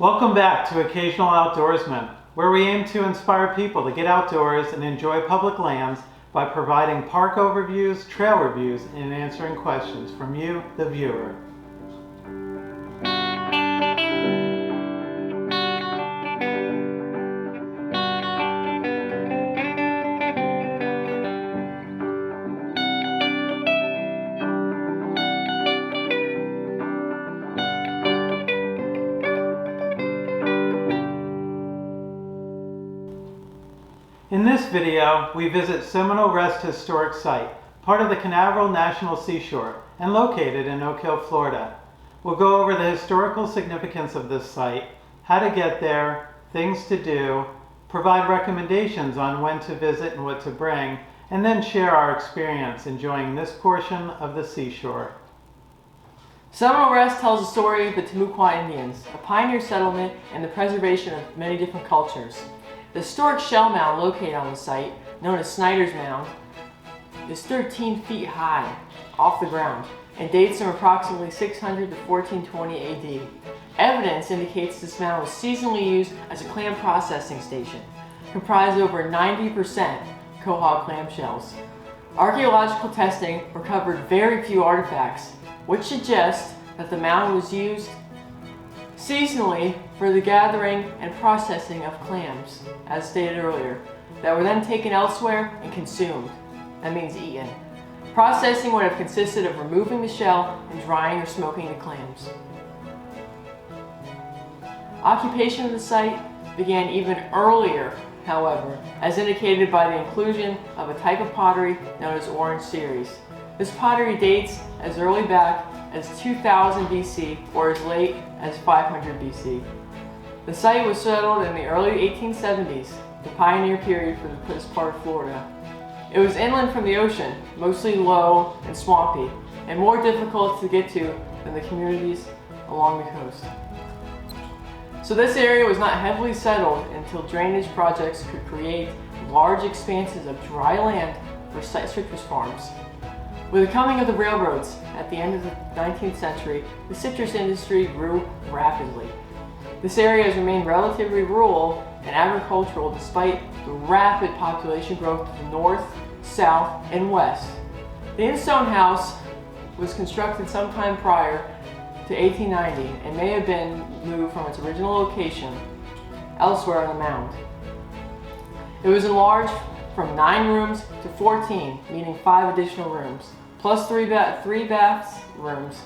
Welcome back to Occasional Outdoorsman, where we aim to inspire people to get outdoors and enjoy public lands by providing park overviews, trail reviews, and answering questions from you, the viewer. In this video, we visit Seminole Rest Historic Site, part of the Canaveral National Seashore, and located in Oak Hill, Florida. We'll go over the historical significance of this site, how to get there, things to do, provide recommendations on when to visit and what to bring, and then share our experience enjoying this portion of the seashore. Seminole Rest tells the story of the Timucua Indians, a pioneer settlement and the preservation of many different cultures. The historic shell mound located on the site, known as Snyder's Mound, is 13 feet high off the ground and dates from approximately 600 to 1420 AD. Evidence indicates this mound was seasonally used as a clam processing station, comprised of over 90% quahog clam shells. Archaeological testing recovered very few artifacts, which suggests that the mound was used seasonally for the gathering and processing of clams, as stated earlier, that were then taken elsewhere and consumed. That means eaten. Processing would have consisted of removing the shell and drying or smoking the clams. Occupation of the site began even earlier, however, as indicated by the inclusion of a type of pottery known as Orange Series. This pottery dates as early back as 2000 BC or as late as 500 BC. The site was settled in the early 1870s, the pioneer period for this part of Florida. It was inland from the ocean, mostly low and swampy, and more difficult to get to than the communities along the coast. So this area was not heavily settled until drainage projects could create large expanses of dry land for citrus farms. With the coming of the railroads at the end of the 19th century, the citrus industry grew rapidly. This area has remained relatively rural and agricultural despite the rapid population growth to the north, south, and west. The in-stone house was constructed sometime prior to 1890 and may have been moved from its original location elsewhere on the mound. It was enlarged from 9 rooms to 14, meaning 5 additional rooms, plus 3 bathrooms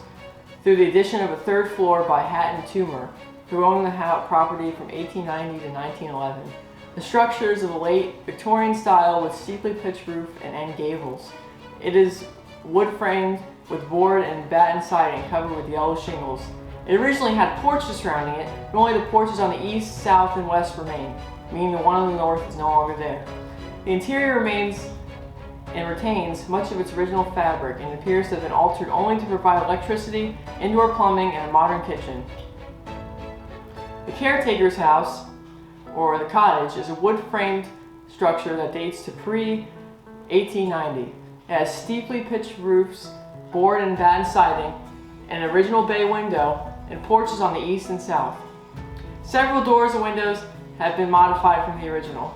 through the addition of a 3rd floor by Hatton Toomer, who owned the property from 1890 to 1911. The structure is of a late Victorian style with steeply pitched roof and end gables. It is wood framed with board and batten siding covered with yellow shingles. It originally had porches surrounding it, but only the porches on the east, south, and west remain, meaning the one on the north is no longer there. The interior remains and retains much of its original fabric and appears to have been altered only to provide electricity, indoor plumbing, and a modern kitchen. The caretaker's house, or the cottage, is a wood-framed structure that dates to pre-1890. It has steeply pitched roofs, board and batten siding, an original bay window, and porches on the east and south. Several doors and windows have been modified from the original.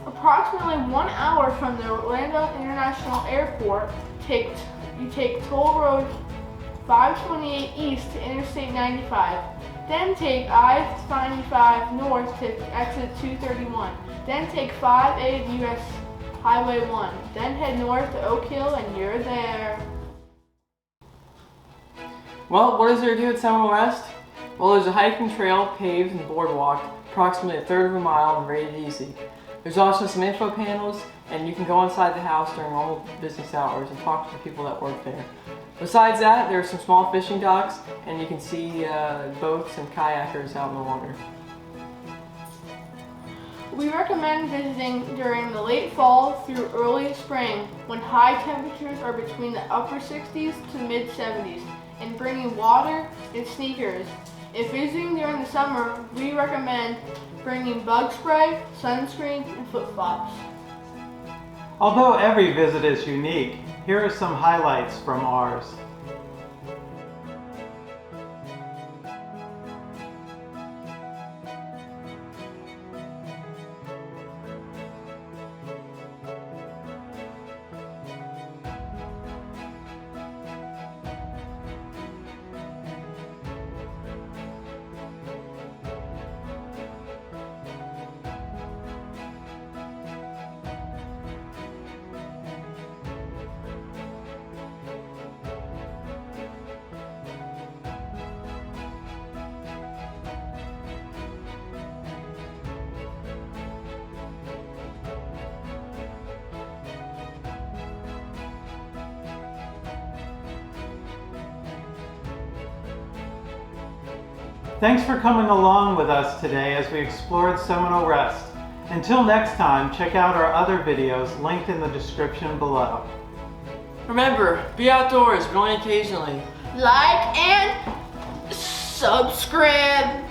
Approximately 1 hour from the Orlando International Airport, you take toll road 528 east to Interstate 95. Then take I-95 north to exit 231. Then take 5A of US Highway 1. Then head north to Oak Hill and you're there. Well, what is there to do at Seminole Rest? Well, there's a hiking trail, paved and boardwalk, approximately 1/3 of a mile and rated easy. There's also some info panels, and you can go inside the house during normal business hours and talk to the people that work there. Besides that, there are some small fishing docks, and you can see boats and kayakers out in the water. We recommend visiting during the late fall through early spring when high temperatures are between the upper 60s to mid 70s, and bringing water and sneakers. If visiting during the summer, we recommend bringing bug spray, sunscreen, and flip-flops. Although every visit is unique, here are some highlights from ours. Thanks for coming along with us today as we explored Seminole Rest. Until next time, check out our other videos linked in the description below. Remember, be outdoors, but only occasionally. Like and subscribe.